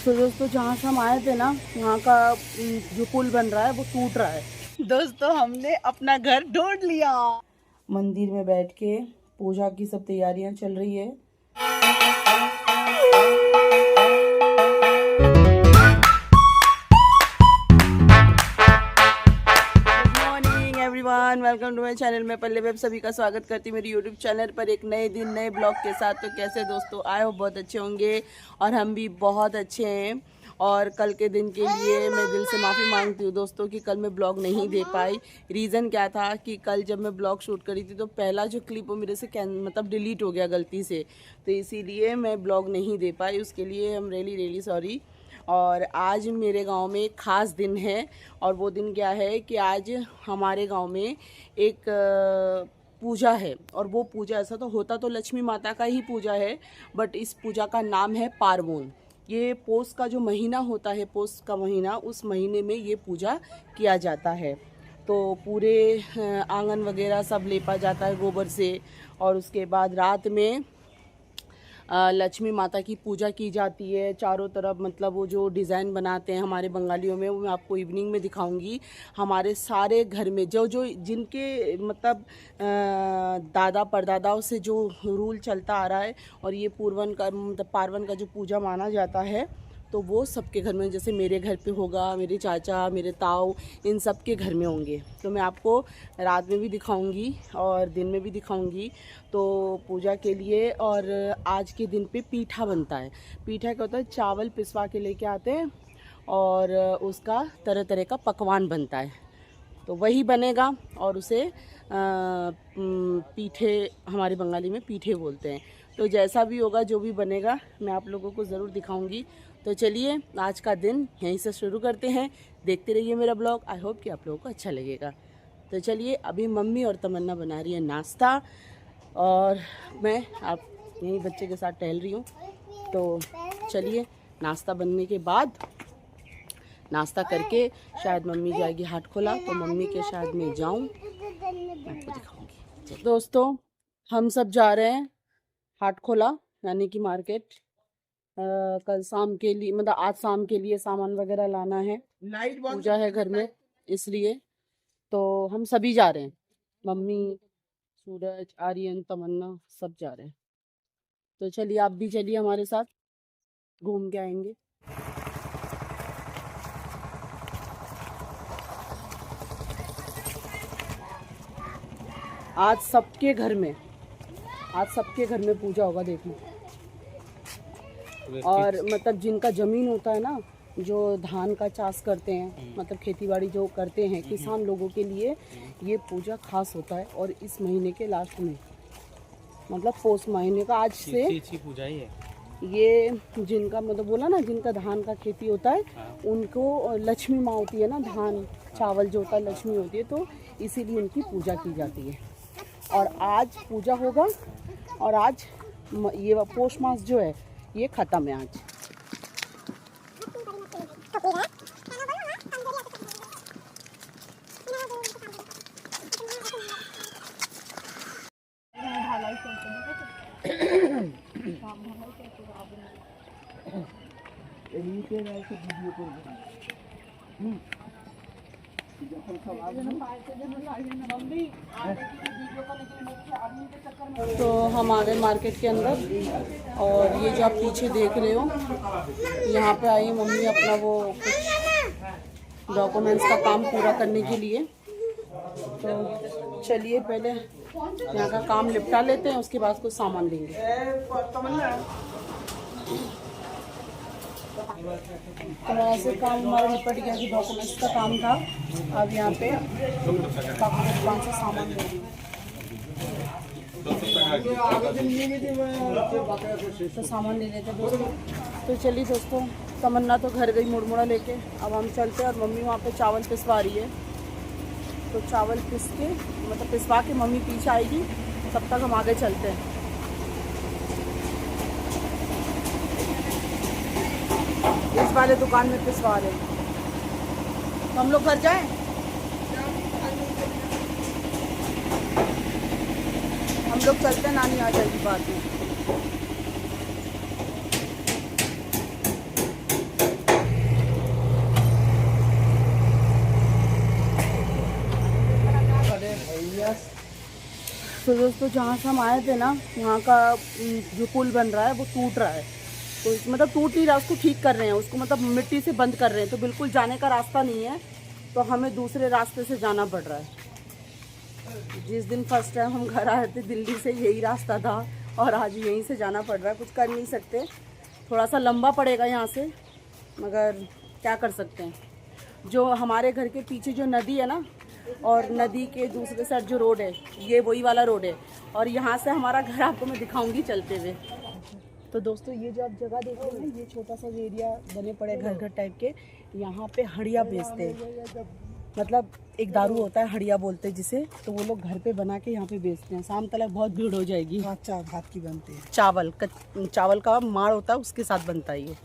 तो दोस्तों जहाँ से हम आए थे ना, वहाँ का जो पुल बन रहा है वो टूट रहा है। दोस्तों हमने अपना घर ढूंढ लिया। मंदिर में बैठ के पूजा की सब तैयारियां चल रही है। Everyone, welcome to my channel. मैं पल्लवी, आप सभी का स्वागत करती हूँ मेरी यूट्यूब चैनल पर एक नए दिन नए ब्लॉग के साथ। तो कैसे दोस्तों, आए हो बहुत अच्छे होंगे और हम भी बहुत अच्छे हैं। और कल के दिन के लिए मैं दिल से माफ़ी मांगती हूँ दोस्तों कि कल मैं ब्लॉग नहीं दे पाई। रीज़न क्या था कि कल जब मैं ब्लॉग शूट करी थी तो पहला जो क्लिप वो मेरे से मतलब डिलीट हो गया गलती से, तो इसीलिए मैं ब्लॉग नहीं दे पाई। उसके लिए हम रियली सॉरी। और आज मेरे गांव में एक ख़ास दिन है, और वो दिन क्या है कि आज हमारे गांव में एक पूजा है। और वो पूजा ऐसा तो होता तो लक्ष्मी माता का ही पूजा है, बट इस पूजा का नाम है पार्वण। ये पोष का जो महीना होता है, पोष का महीना, उस महीने में ये पूजा किया जाता है। तो पूरे आंगन वगैरह सब लेपा जाता है गोबर से, और उसके बाद रात में लक्ष्मी माता की पूजा की जाती है चारों तरफ। मतलब वो जो डिज़ाइन बनाते हैं हमारे बंगालियों में, वो मैं आपको इवनिंग में दिखाऊंगी। हमारे सारे घर में जो जो जिनके मतलब दादा परदादाओं से जो रूल चलता आ रहा है, और ये पूर्वन का मतलब पार्वन का जो पूजा माना जाता है, तो वो सबके घर में, जैसे मेरे घर पे होगा, मेरे चाचा, मेरे ताऊ, इन सब के घर में होंगे। तो मैं आपको रात में भी दिखाऊंगी और दिन में भी दिखाऊंगी। तो पूजा के लिए, और आज के दिन पे पीठा बनता है। पीठा क्या होता है? चावल पिसवा के लेके आते हैं और उसका तरह तरह का पकवान बनता है, तो वही बनेगा। और उसे पीठे, हमारे बंगाली में पीठे बोलते हैं। तो जैसा भी होगा, जो भी बनेगा, मैं आप लोगों को ज़रूर दिखाऊंगी। तो चलिए आज का दिन यहीं से शुरू करते हैं। देखते रहिए मेरा ब्लॉग। आई होप कि आप लोगों को अच्छा लगेगा। तो चलिए, अभी मम्मी और तमन्ना बना रही है नाश्ता, और मैं आप यहीं बच्चे के साथ टहल रही हूँ। तो चलिए, नाश्ता बनने के बाद, नाश्ता करके शायद मम्मी जाएगी हाट खोला, तो मम्मी के शायद मैं जाऊँ, मैं आपको दिखाऊंगी। दोस्तों हम सब जा रहे हैं हाट खोला, यानी कि मार्केट। कल शाम के लिए, मतलब आज शाम के लिए सामान वगैरह लाना है। पूजा है घर में, इसलिए तो हम सभी जा रहे हैं। मम्मी, सूरज, आर्यन, तमन्ना, सब जा रहे हैं। तो चलिए आप भी चलिए हमारे साथ, घूम के आएंगे। आज सबके घर में पूजा होगा, देखो। और मतलब जिनका ज़मीन होता है ना, जो धान का चाष करते हैं, मतलब खेतीबाड़ी जो करते हैं किसान लोगों के लिए, ये पूजा खास होता है। और इस महीने के लास्ट में, मतलब पौष महीने का, आज से पूजा ही है ये। जिनका मतलब बोला ना, जिनका धान का खेती होता है, उनको लक्ष्मी माँ होती है ना, धान चावल जो होता है लक्ष्मी होती है, तो इसीलिए उनकी पूजा की जाती है। और आज पूजा होगा, और आज ये पौष मास जो है ये ख़त्म है आज। तो हम आ गए मार्केट के अंदर, और ये जो आप पीछे देख रहे हो, यहाँ पे आई मम्मी अपना वो कुछ डॉक्यूमेंट्स का काम पूरा करने के लिए। तो चलिए पहले यहाँ का काम निपटा लेते हैं, उसके बाद कुछ सामान लेंगे। तो ऐसे काम हमारा निपट गया कि डॉक्यूमेंट्स का काम था। अब यहाँ पे दुकान से सामान ले रही हूँ, तो सामान ले लेते दोस्तों। तो चलिए दोस्तों, तमन्ना तो घर गई मुड़मुड़ा लेके, अब हम चलते हैं। और मम्मी वहाँ पे चावल पिसवा रही है, तो चावल पिस के, मतलब पिसवा के मम्मी पीछे आएगी, तब तक हम आगे चलते हैं। इस वाले दुकान में पिसवा रहे हैं, तो हम लोग घर जाएं। हम लोग चलते हैं, नानी आ जाएगी बाद में। तो दोस्तों जहाँ से हम आए थे ना, वहाँ का जो पुल बन रहा है वो टूट रहा है। तो मतलब टूट नहीं रहा, उसको ठीक कर रहे हैं, उसको मतलब मिट्टी से बंद कर रहे हैं। तो बिल्कुल जाने का रास्ता नहीं है, तो हमें दूसरे रास्ते से जाना पड़ रहा है। जिस दिन फर्स्ट टाइम हम घर आए थे दिल्ली से, यही रास्ता था और आज यहीं से जाना पड़ रहा है। कुछ कर नहीं सकते, थोड़ा सा लंबा पड़ेगा यहाँ से, मगर क्या कर सकते हैं। जो हमारे घर के पीछे जो नदी है ना, और नदी के दूसरे साइड जो रोड है, ये वही वाला रोड है। और यहाँ से हमारा घर आपको मैं दिखाऊंगी चलते हुए। तो दोस्तों ये जो आप जगह देख रहे हैं, ये छोटा सा एरिया बने पड़े घर घर टाइप के, यहाँ पे हड़िया बेचते हैं। मतलब एक दारू होता है, हड़िया बोलते हैं जिसे, तो वो लोग घर पे बना के यहाँ पे बेचते हैं। शाम तक बहुत भीड़ हो जाएगी। अच्छा, भात की बनती है, चावल का माड़ होता है, उसके साथ बनता है ये।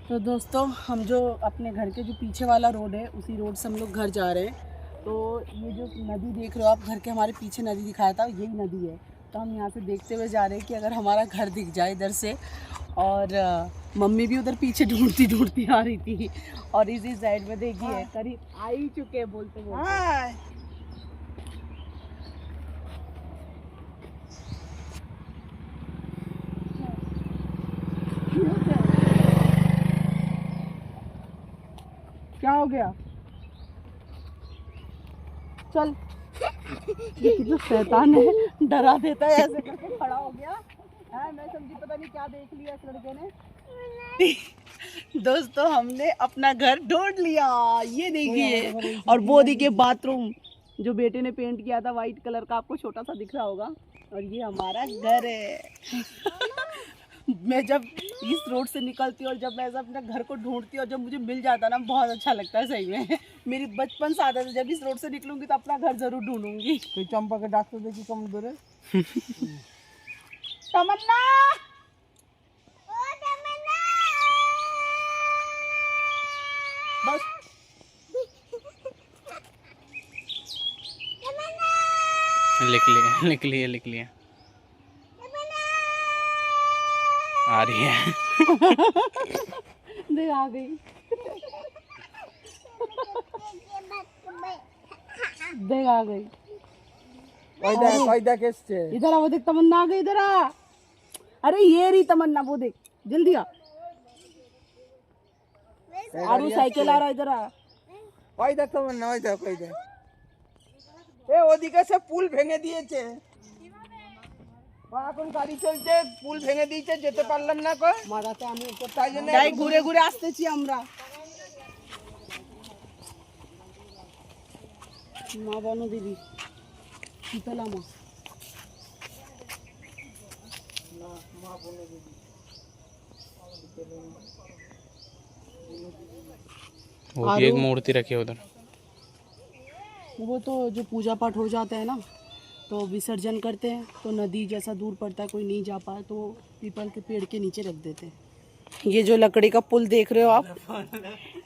तो दोस्तों हम जो अपने घर के जो पीछे वाला रोड है, उसी रोड से हम लोग घर जा रहे हैं। तो ये जो नदी देख रहे हो आप, घर के हमारे पीछे नदी दिखाया था, यही नदी है। तो हम यहाँ से देखते हुए जा रहे हैं कि अगर हमारा घर दिख जाए इधर से। और मम्मी भी उधर पीछे ढूंढती ढूंढती आ रही थी। और इसी साइड में देखिए करीब आ ही चुके हैं बोलते बोलते। क्या हो गया? चल। ये कितना शैतान है, डरा देता है, ऐसे करके खड़ा हो गया है। मैं समझी पता नहीं क्या देख लिया इस लड़के ने। दोस्तों हमने अपना घर ढूंढ लिया, ये देखिए। और वो देखिए बाथरूम जो बेटे ने पेंट किया था वाइट कलर का, आपको छोटा सा दिख रहा होगा। और ये हमारा घर है। मैं जब इस रोड से निकलती हूँ और जब मैं ऐसा अपने घर को ढूंढती हूँ और जब मुझे मिल जाता ना, बहुत अच्छा लगता है सही में। मेरी बचपन से आदत है, जब इस रोड से निकलूंगी तो अपना घर जरूर ढूंढूंगी। कोई चंपा के डॉक्टर देखी कम दूर है। तमन्ना, बस लिख लिया आ रही है। देख आ गई। देख आ गई। इधर आ, वो देख तमन्ना आ गई, इधर आ। अरे ये रही तमन्ना, वो देख, जल्दी आ। आरू साइकिल आ रहा, इधर आ। तमन्ना এ ওদিকে সে পুল ভেঙে দিয়েছে, এখন গাড়ি চলছে, পুল ভেঙে দিয়েছে, যেতে পারলাম না কো মারাতে আমি তাই জন্য যাই, ঘুরে ঘুরে আসতেছি আমরা। মা বনো দিদি, শীতলা মা। वो भी एक मूर्ति रखी है उधर। वो तो जो पूजा पाठ हो जाता है ना, तो विसर्जन करते हैं, तो नदी जैसा दूर पड़ता है, कोई नहीं जा पाए तो पीपल के पेड़ के नीचे रख देते हैं। ये जो लकड़ी का पुल देख रहे हो आप,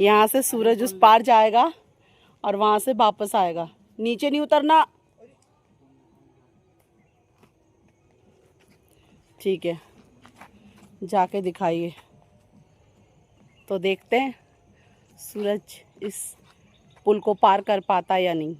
यहाँ से सूरज उस पार जाएगा और वहाँ से वापस आएगा। नीचे नहीं उतरना, ठीक है? जाके दिखाइए तो देखते हैं सूरज इस पुल को पार कर पाता या नहीं।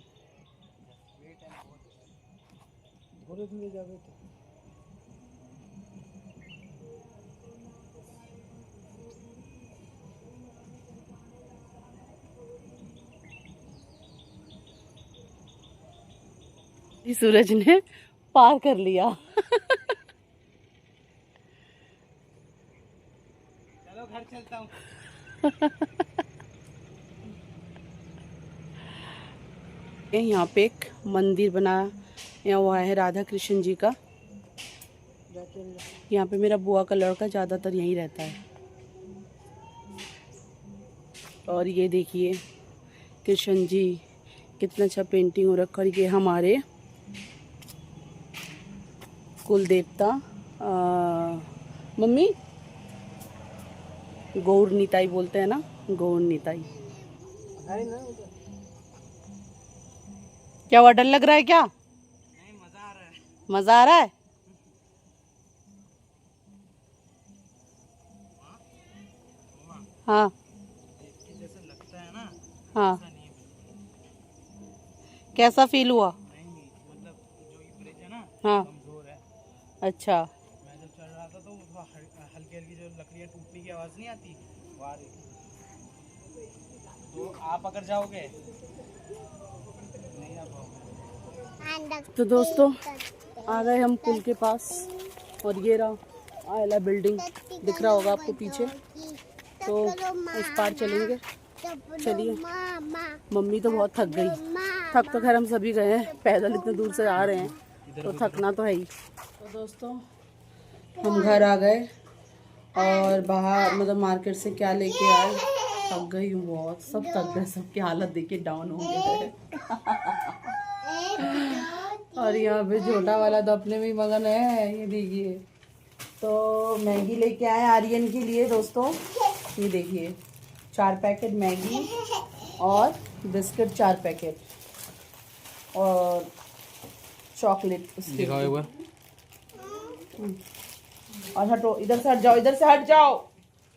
सूरज ने पार कर लिया। चलो घर चलता हूँ। यहाँ पे एक मंदिर बनाया हुआ है राधा कृष्ण जी का। यहाँ पे मेरा बुआ का लड़का ज़्यादातर यहीं रहता है। और ये देखिए कृष्ण जी, कितना अच्छा पेंटिंग हो रखा। और ये हमारे कुल देवता मम्मी गौर निताई बोलते हैं ना, गौर निताई। क्या हुआ, डर लग रहा है क्या? नहीं, मजा आ रहा है। मजा आ रहा है? हाँ जैसे लगता है ना, हाँ। कैसा फील हुआ? नहीं मतलब जो हाँ कमजोर है। अच्छा। मैं जब चल रहा था तो हल्की हल्की जो लकड़ियाँ टूटने की आवाज़ नहीं आती वो आ रही थी। तो आप अगर जाओगे नहीं आ पाओगे। तो दोस्तों आ गए हम पुल के पास और ये रहा आयला बिल्डिंग दिख रहा होगा आपको पीछे। तो उस पार चलेंगे। चलिए। मम्मी तो बहुत थक गई। थक तो खैर हम सभी गए हैं, पैदल इतने दूर से आ रहे हैं तो थकना तो है ही। तो दोस्तों हम घर आ गए और बाहर मतलब मार्केट से क्या लेके आए। थक गई हूँ बहुत, सब थक गए, सबकी हालत देखिए डाउन हो गई है। और यहाँ पे छोटा वाला तो अपने में ही मगन है, ये देखिए। तो मैगी लेके आए आर्यन के लिए दोस्तों, ये देखिए 4 पैकेट मैगी और बिस्किट 4 पैकेट और चॉकलेट दिखाओ एक बार। और हटो, इधर से हट जाओ, इधर से हट जाओ।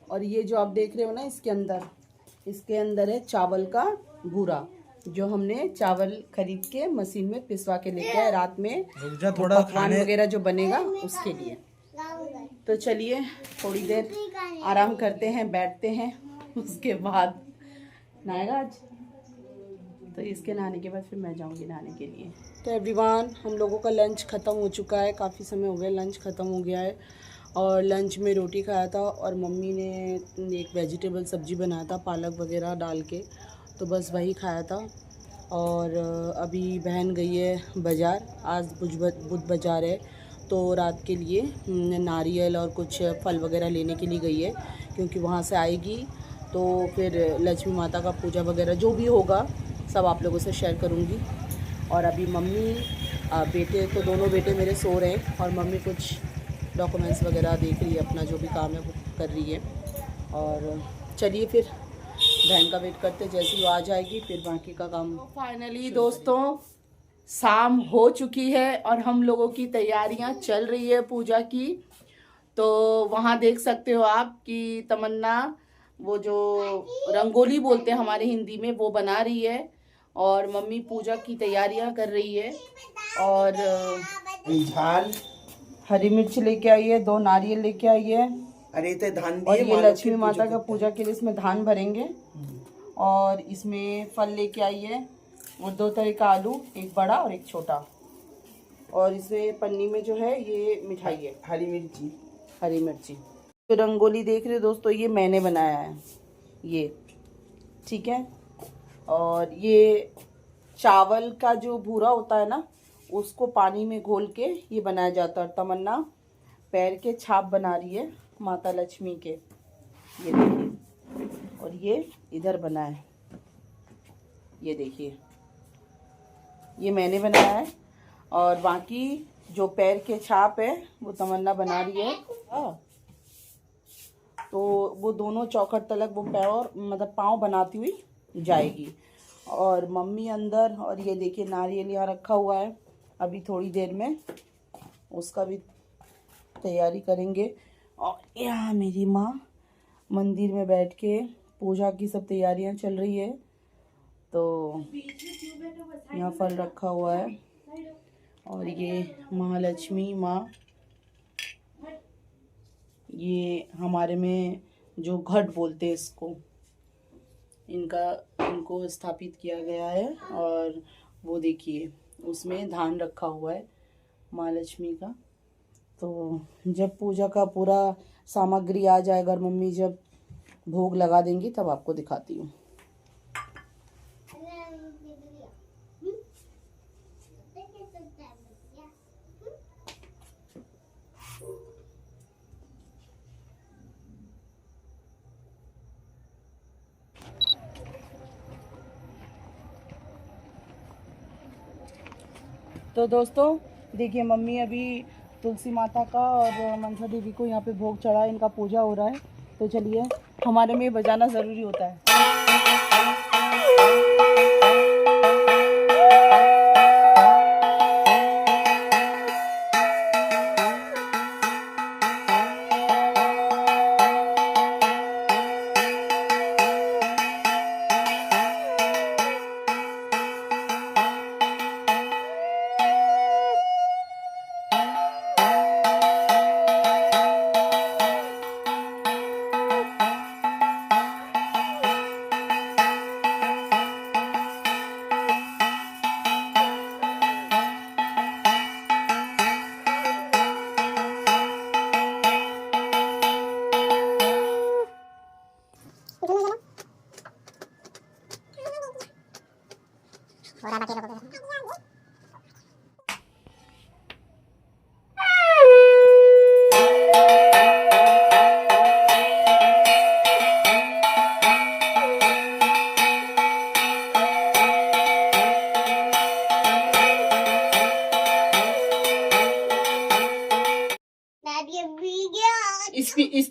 और ये जो आप देख रहे हो ना इसके अंदर है चावल का भूरा, जो हमने चावल खरीद के मशीन में पिसवा के लेके आए रात में, थोड़ा पकवान वगैरह जो बनेगा उसके लिए। तो चलिए थोड़ी देर आराम करते हैं, बैठते हैं, उसके बाद नहाएगा आज। तो इसके नहाने के बाद फिर मैं जाऊंगी नहाने के लिए। तो एवरीवन हम लोगों का लंच ख़त्म हो चुका है, काफ़ी समय हो गया लंच ख़त्म हो गया है। और लंच में रोटी खाया था और मम्मी ने एक वेजिटेबल सब्ज़ी बनाया था पालक वगैरह डाल के, तो बस वही खाया था। और अभी बहन गई है बाज़ार, आज बुध बाज़ार है, तो रात के लिए नारियल और कुछ फल वगैरह लेने के लिए गई है, क्योंकि वहाँ से आएगी तो फिर लक्ष्मी माता का पूजा वगैरह जो भी होगा सब आप लोगों से शेयर करूँगी। और अभी मम्मी बेटे तो दोनों बेटे मेरे सो रहे हैं और मम्मी कुछ डॉक्यूमेंट्स वगैरह देख रही है, अपना जो भी काम है वो कर रही है। और चलिए फिर बहन का वेट करते, जैसे ही वो आ जाएगी फिर बाकी का काम। फाइनली दोस्तों शाम हो चुकी है और हम लोगों की तैयारियां चल रही है पूजा की। तो वहाँ देख सकते हो आप कि तमन्ना वो जो रंगोली बोलते हैं हमारे हिंदी में वो बना रही है और मम्मी पूजा की तैयारियां कर रही है। और झाल हरी मिर्च लेके आई है, 2 नारियल लेके आई है। अरे तो धान और दिए ये मालो लक्ष्मी की माता का करते पूजा के लिए इसमें धान भरेंगे। और इसमें फल लेके आई है और 2 तरह का आलू, एक बड़ा और एक छोटा। और इसमें पन्नी में जो है ये मिठाई है, हैं। हरी मिर्ची हरी मिर्ची। तो रंगोली देख रहे हो दोस्तों, ये मैंने बनाया है ये, ठीक है। और ये चावल का जो भूरा होता है ना उसको पानी में घोल के ये बनाया जाता है। तमन्ना पैर के छाप बना रही है माता लक्ष्मी के, ये देखिए। और ये इधर बना है, ये देखिए, ये मैंने बनाया है। और बाकी जो पैर के छाप है वो तमन्ना बना रही है। तो वो दोनों चौखट तलक वो पैर मतलब पाँव बनाती हुई जाएगी। और मम्मी अंदर, और ये देखिए नारियल यहाँ रखा हुआ है, अभी थोड़ी देर में उसका भी तैयारी करेंगे। और यहाँ मेरी माँ मंदिर में बैठ के पूजा की सब तैयारियां चल रही है। तो यहाँ फल रखा हुआ है और ये महालक्ष्मी माँ, ये हमारे में जो घट बोलते हैं इसको, इनको स्थापित किया गया है। और वो देखिए उसमें धान रखा हुआ है महालक्ष्मी का। तो जब पूजा का पूरा सामग्री आ जाएगा और मम्मी जब भोग लगा देंगी तब आपको दिखाती हूँ। तो दोस्तों देखिए मम्मी अभी तुलसी माता का और मनसा देवी को यहाँ पे भोग चढ़ा, इनका पूजा हो रहा है। तो चलिए, हमारे में बजाना ज़रूरी होता है। इस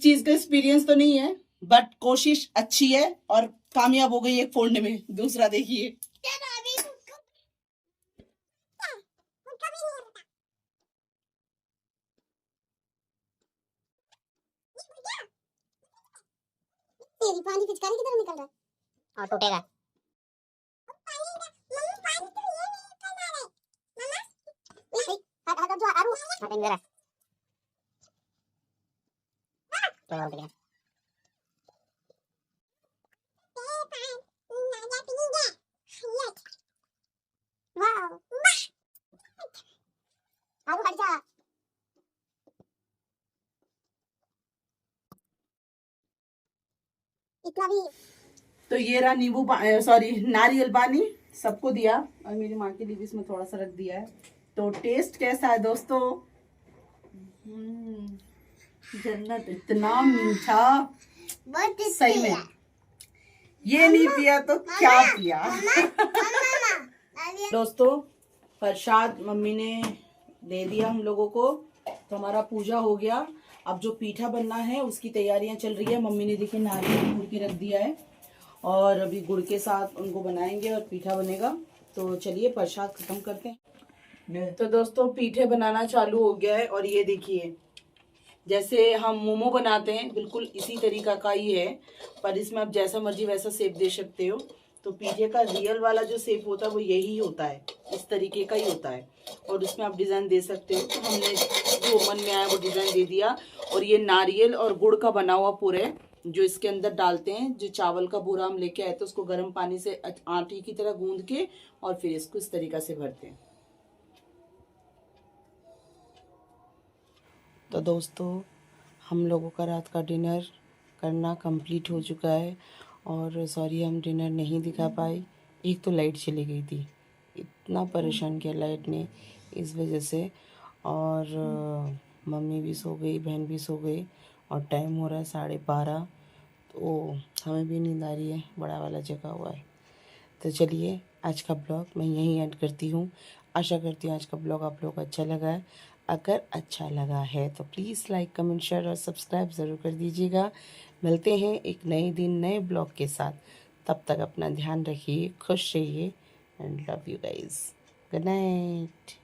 चीज का एक्सपीरियंस तो नहीं है, बट कोशिश अच्छी है और कामयाब हो गई एक फोड़ने में। दूसरा देखिए, पानी पिचकारी की तरह निकल रहा है और टूटेगा। इतना भी तो ये रहा नींबू सॉरी नारियल पानी, सबको दिया और मेरी माँ के लिए भी इसमें थोड़ा सा रख दिया है। तो टेस्ट कैसा है दोस्तों? जन्नत, इतना मीठा, सही में। ये नहीं पिया तो क्या पिया। दोस्तों प्रसाद मम्मी ने दे दिया हम लोगों को, तो हमारा पूजा हो गया। अब जो पीठा बनना है उसकी तैयारियां चल रही है। मम्मी ने देखिए नारियल भून के रख दिया है और अभी गुड़ के साथ उनको बनाएंगे और पीठा बनेगा। तो चलिए प्रसाद खत्म करते हैं। तो दोस्तों पीठे बनाना चालू हो गया है और ये देखिए जैसे हम मोमो बनाते हैं बिल्कुल इसी तरीका का ही है, पर इसमें आप जैसा मर्जी वैसा शेप दे सकते हो। तो पीठे का रियल वाला जो शेप होता है वो यही होता है, इस तरीके का ही होता है और उसमें आप डिज़ाइन दे सकते हो। तो हमने जो मन में आया वो डिज़ाइन दे दिया। और ये नारियल और गुड़ का बना हुआ पूरे जो इसके अंदर डालते हैं, जो चावल का बूरा हम लेके आए थे उसको गर्म पानी से आटे की तरह गूंद के और फिर इसको इस तरीका से भरते हैं। तो दोस्तों हम लोगों का रात का डिनर करना कंप्लीट हो चुका है और सॉरी हम डिनर नहीं दिखा पाए। एक तो लाइट चली गई थी, इतना परेशान किया लाइट ने इस वजह से। और मम्मी भी सो गई, बहन भी सो गई और टाइम हो रहा है 12:30। तो हमें भी नींद आ रही है, बड़ा वाला जगा हुआ है। तो चलिए आज का ब्लॉग मैं यहीं एंड करती हूँ। आशा करती हूँ आज का ब्लॉग आप लोग को अच्छा लगा है। अगर अच्छा लगा है तो प्लीज़ लाइक कमेंट शेयर और सब्सक्राइब ज़रूर कर दीजिएगा। मिलते हैं एक नए दिन नए ब्लॉग के साथ। तब तक अपना ध्यान रखिए, खुश रहिए and love you guys. Good night.